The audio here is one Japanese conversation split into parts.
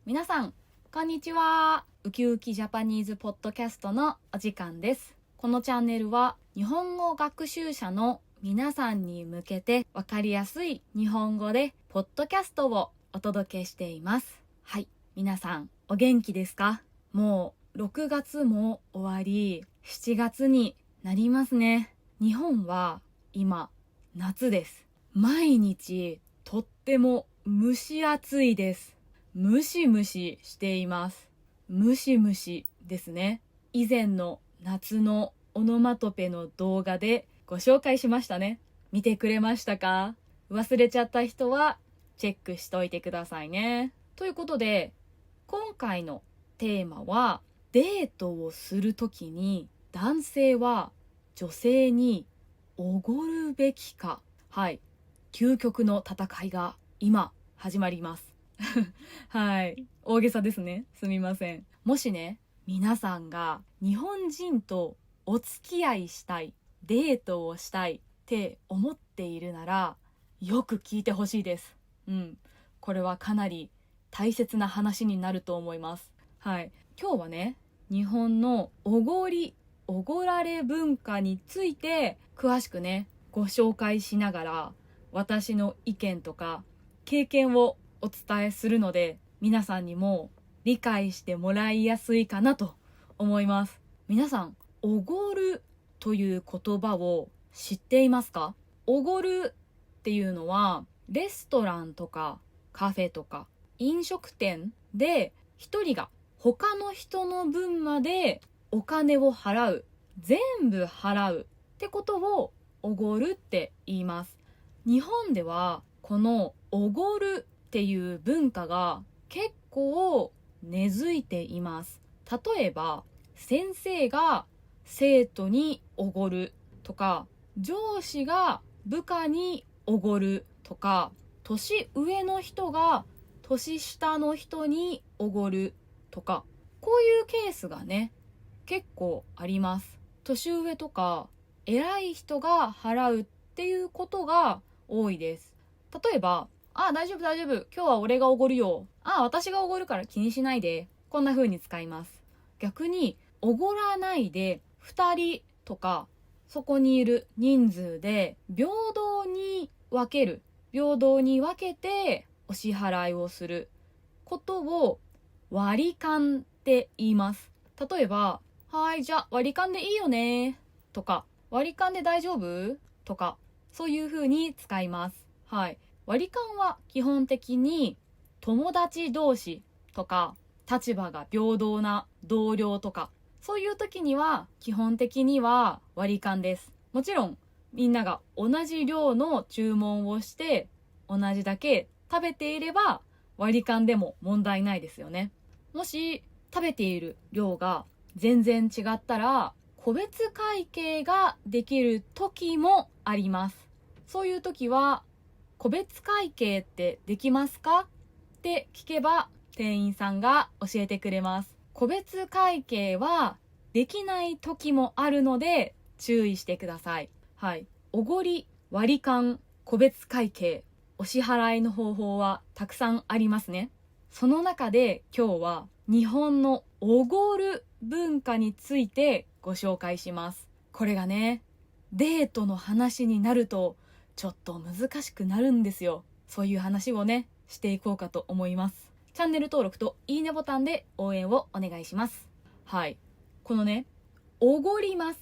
皆さん、こんにちは。ウキウキジャパニーズポッドキャストのお時間です。このチャンネルは日本語学習者の皆さんに向けてわかりやすい日本語でポッドキャストをお届けしています。はい、皆さんお元気ですか？もう6月も終わり、7月になりますね。日本は今夏です。毎日とっても蒸し暑いです。ムシムシしています。ムシムシですね。以前の夏のオノマトペの動画でご紹介しましたね。見てくれましたか？忘れちゃった人はチェックしといてくださいね。ということで、今回のテーマは、デートをするときに男性は女性におごるべきか。はい。究極の戦いが今始まります。はい。大げさですね。すみません。もしね、皆さんが日本人とお付き合いしたい、デートをしたいって思っているなら、よく聞いてほしいです。これはかなり大切な話になると思います。はい。今日はね、日本のおごられ文化について詳しくね、ご紹介しながら、私の意見とか経験をお伝えするので、皆さんにも理解してもらいやすいかなと思います。皆さん、おごるという言葉を知っていますか？おごるっていうのは、レストランとかカフェとか飲食店で一人が他の人の分までお金を払う、全部払うってことをおごるって言います。日本ではこのおごるっていう文化が結構根付いています。例えば、先生が生徒におごるとか、上司が部下におごるとか、年上の人が年下の人におごるとか、こういうケースがね、結構あります。年上とか偉い人が払うっていうことが多いです。例えば、大丈夫大丈夫。今日は俺がおごるよ。私がおごるから気にしないで。こんな風に使います。逆に、おごらないで2人とか、そこにいる人数で平等に分ける。平等に分けてお支払いをすることを割り勘って言います。例えば、はい、じゃあ割り勘でいいよね。とか、割り勘で大丈夫？とか、そういう風に使います。はい。割り勘は基本的に友達同士とか立場が平等な同僚とかそういう時には基本的には割り勘です。もちろんみんなが同じ量の注文をして同じだけ食べていれば割り勘でも問題ないですよね。もし食べている量が全然違ったら個別会計ができる時もあります。そういう時は個別会計ってできますかって聞けば店員さんが教えてくれます。個別会計はできない時もあるので注意してください。はい。おごり、割り勘、個別会計、お支払いの方法はたくさんありますね。その中で今日は日本のおごる文化についてご紹介します。これがね、デートの話になるとちょっと難しくなるんですよ。そういう話をね、していこうかと思います。チャンネル登録といいねボタンで応援をお願いします。はい。このね、おごります。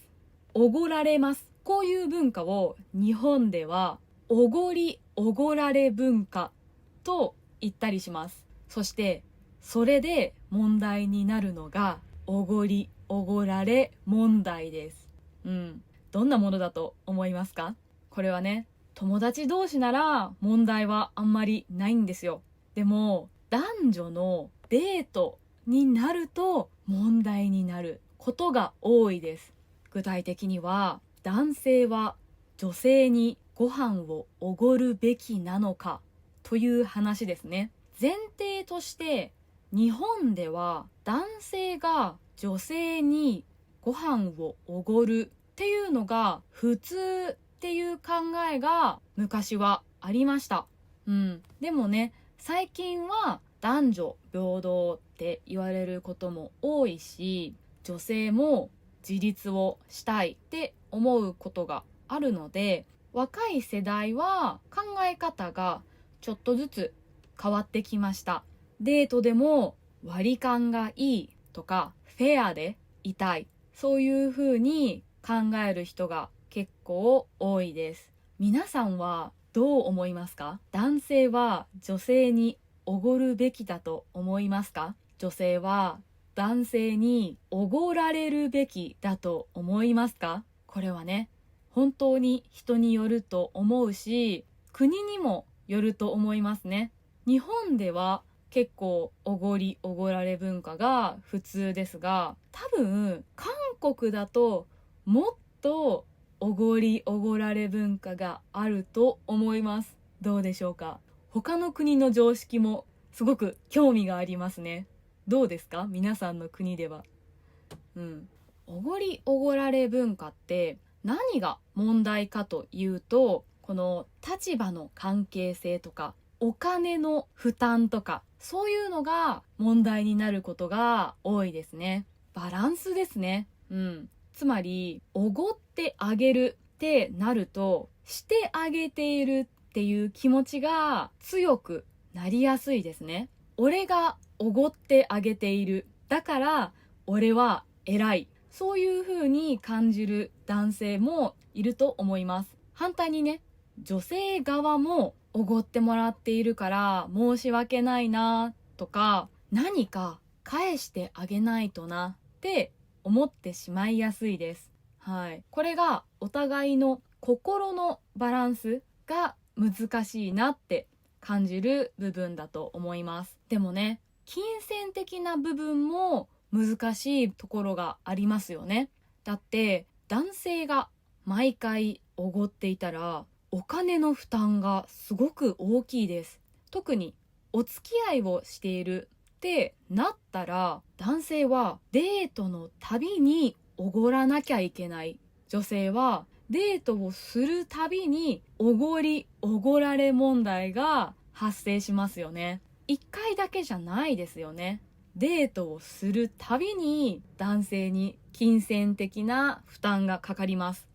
おごられます。こういう文化を日本ではおごり、おごられ文化と言ったりします。そして、それで問題になるのがおごり、おごられ問題です。どんなものだと思いますか？これはね、友達同士なら問題はあんまりないんですよ。でも男女のデートになると問題になることが多いです。具体的には男性は女性にご飯をおごるべきなのかという話ですね。前提として日本では男性が女性にご飯をおごるっていうのが普通っていう考えが昔はありました。でもね、最近は男女平等って言われることも多いし、女性も自立をしたいって思うことがあるので、若い世代は考え方がちょっとずつ変わってきました。デートでも割り勘がいいとかフェアでいたい、そういう風に考える人が結構多いです。皆さんはどう思いますか？男性は女性におごるべきだと思いますか？女性は男性におごられるべきだと思いますか？これはね、本当に人によると思うし、国にもよると思いますね。日本では結構おごりおごられ文化が普通ですが、多分韓国だともっとおごりおごられ文化があると思います。どうでしょうか？他の国の常識もすごく興味がありますね。どうですか？皆さんの国では。おごりおごられ文化って何が問題かというと、この立場の関係性とかお金の負担とか、そういうのが問題になることが多いですね。バランスですね。つまりおごってあげるってなると、してあげているっていう気持ちが強くなりやすいですね。俺がおごってあげている、だから俺は偉い、そういう風に感じる男性もいると思います。反対にね、女性側もおごってもらっているから申し訳ないなとか、何か返してあげないとなって思ってしまいやすいです。これがお互いの心のバランスが難しいなって感じる部分だと思います。でもね、金銭的な部分も難しいところがありますよね。だって男性が毎回おごっていたらお金の負担がすごく大きいです。特にお付き合いをしているってなったら、男性はデートのたびにおごらなきゃいけない。女性はデートをするたびにおごりおごられ問題が発生しますよね。一回だけじゃないですよね。デートをするたびに男性に金銭的な負担がかかります。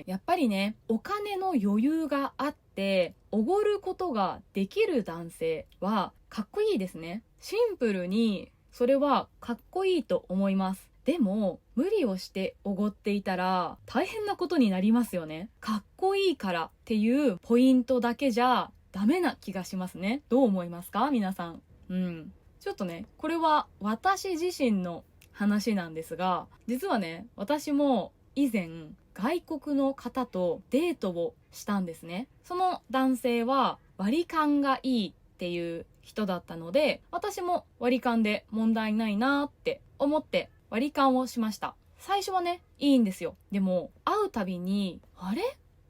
やっぱりね、お金の余裕があっておごることができる男性はかっこいいですね。シンプルにそれはかっこいいと思います。でも無理をしておごっていたら大変なことになりますよね。かっこいいからっていうポイントだけじゃダメな気がしますね。どう思いますか？皆さん。ちょっとね、これは私自身の話なんですが、実はね、私も以前外国の方とデートをしたんですね。その男性は割り勘がいいっていう人だったので、私も割り勘で問題ないなって思って割り勘をしました。最初はね、いいんですよ。でも会うたびに、あれ？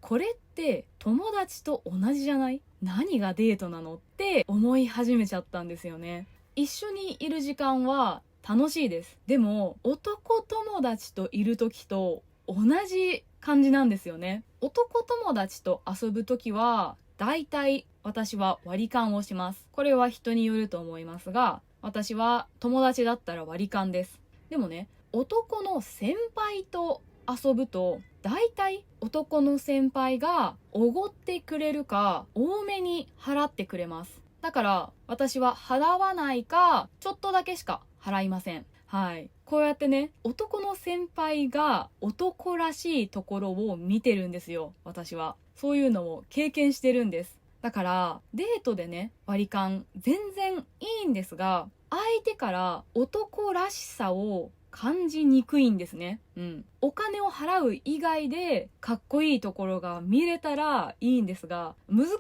これって友達と同じじゃない？何がデートなのって思い始めちゃったんですよね。一緒にいる時間は楽しいです。でも男友達といる時と同じ感じなんですよね。男友達と遊ぶ時はだいたい私は割り勘をします。これは人によると思いますが、私は友達だったら割り勘です。でもね、男の先輩と遊ぶとだいたい男の先輩がおごってくれるか多めに払ってくれます。だから私は払わないかちょっとだけしか払いません。こうやってね、男の先輩が男らしいところを見てるんですよ。私はそういうのを経験してるんです。だからデートでね、割り勘全然いいんですが、相手から男らしさを感じにくいんですね。お金を払う以外でかっこいいところが見れたらいいんですが、難し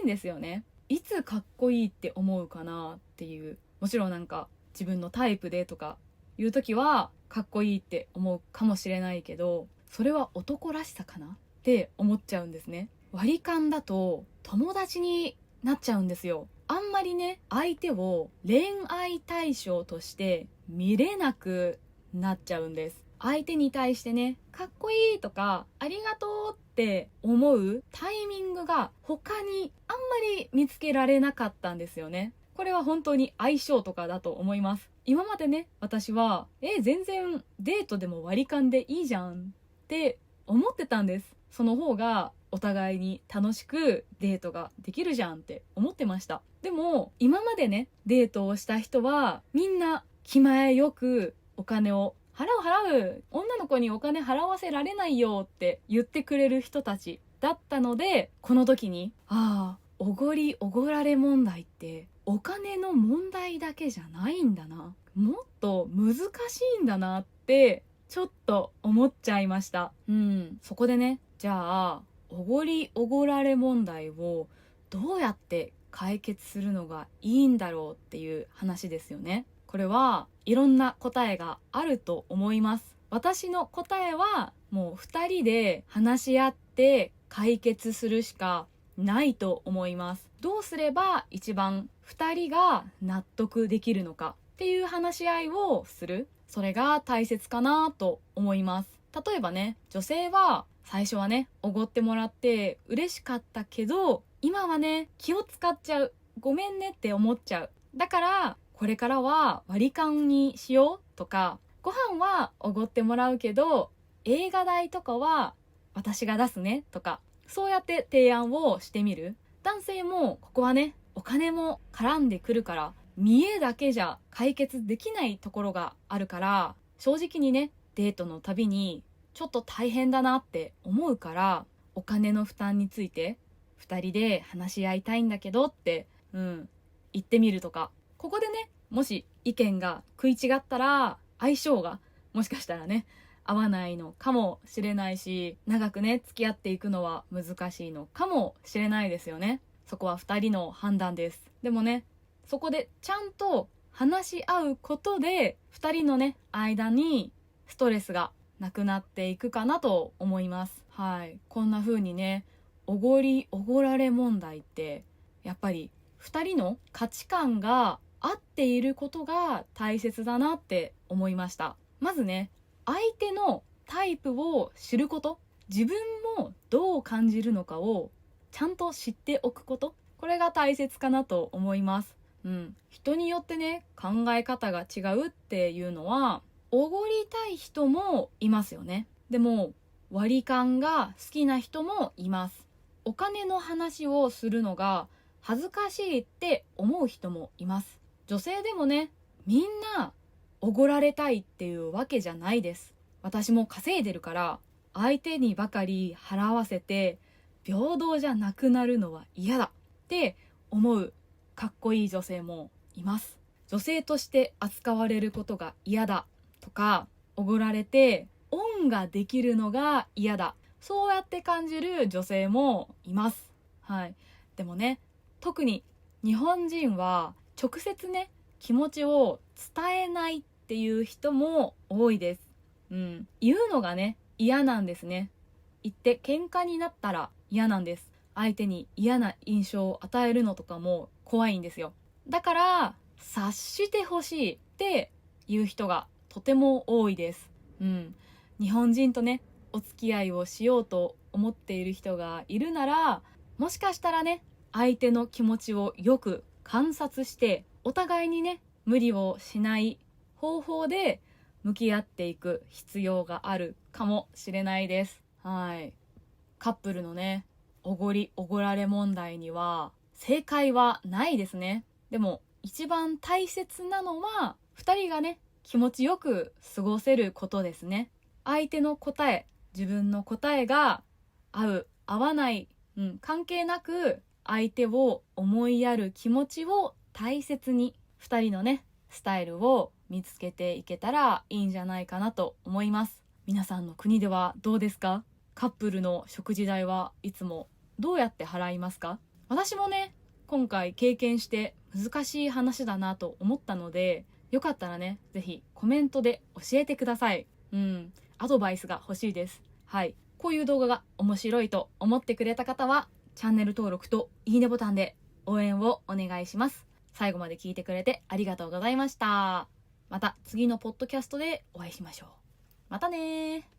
いんですよね。いつかっこいいって思うかなっていう。もちろんなんか自分のタイプでとかいう時はかっこいいって思うかもしれないけど、それは男らしさかなって思っちゃうんですね。割り勘だと友達になっちゃうんですよ。あんまりね、相手を恋愛対象として見れなくなっちゃうんです。相手に対してね、かっこいいとかありがとうって思うタイミングが他にあんまり見つけられなかったんですよね。これは本当に相性とかだと思います。今までね、私は全然デートでも割り勘でいいじゃんって思ってたんです。その方がお互いに楽しくデートができるじゃんって思ってました。でも今までね、デートをした人はみんな気前よくお金を払う、女の子にお金払わせられないよって言ってくれる人たちだったので、この時におごりおごられ問題ってお金の問題だけじゃないんだな、もっと難しいんだなってちょっと思っちゃいました。そこでね、じゃあおごりおごられ問題をどうやって解決するのがいいんだろうっていう話ですよね。これはいろんな答えがあると思います。私の答えはもう2人で話し合って解決するしかないと思います。どうすれば一番2人が納得できるのかっていう話し合いをする、それが大切かなと思います。例えばね、女性は最初はね、おごってもらって嬉しかったけど、今はね、気を使っちゃう、ごめんねって思っちゃう、だからこれからは割り勘にしようとか、ご飯はおごってもらうけど映画代とかは私が出すねとか、そうやって提案をしてみる。男性もここはね、お金も絡んでくるから、見栄だけじゃ解決できないところがあるから、正直にね、デートのたびにちょっと大変だなって思うから、お金の負担について2人で話し合いたいんだけどって言ってみるとか。ここでね、もし意見が食い違ったら、相性がもしかしたらね、合わないのかもしれないし、長くね、付き合っていくのは難しいのかもしれないですよね。そこは2人の判断です。でもね、そこでちゃんと話し合うことで、2人のね、間にストレスがなくなっていくかなと思います。はい。こんな風にね、おごりおごられ問題ってやっぱり2人の価値観が合っていることが大切だなって思いました。まずね、相手のタイプを知ること、自分もどう感じるのかをちゃんと知っておくこと、これが大切かなと思います。人によってね、考え方が違うっていうのは、おごりたい人もいますよね。でも割り勘が好きな人もいます。お金の話をするのが恥ずかしいって思う人もいます。女性でもね、みんなおごられたいっていうわけじゃないです。私も稼いでるから相手にばかり払わせて平等じゃなくなるのは嫌だって思うかっこいい女性もいます。女性として扱われることが嫌だとか、おごられて恩ができるのが嫌だ、そうやって感じる女性もいます。はい。でもね、特に日本人は直接ね、気持ちを伝えないっていう人も多いです。言うのがね、嫌なんですね。言って喧嘩になったら嫌なんです。相手に嫌な印象を与えるのとかも怖いんですよ。だから察してほしいっていう人がとても多いです。日本人とね、お付き合いをしようと思っている人がいるなら、もしかしたらね、相手の気持ちをよく観察して、お互いにね、無理をしない方法で向き合っていく必要があるかもしれないです。はい。カップルのね、おごりおごられ問題には正解はないですね。でも一番大切なのは2人がね、気持ちよく過ごせることですね。相手の答え、自分の答えが合う合わない、関係なく、相手を思いやる気持ちを大切に、2人のね、スタイルを見つけていけたらいいんじゃないかなと思います。皆さんの国ではどうですか？カップルの食事代はいつもどうやって払いますか？私もね、今回経験して難しい話だなと思ったので、よかったらね、ぜひコメントで教えてください。アドバイスが欲しいです。はい。こういう動画が面白いと思ってくれた方は、チャンネル登録といいねボタンで応援をお願いします。最後まで聞いてくれてありがとうございました。また次のポッドキャストでお会いしましょう。またねー。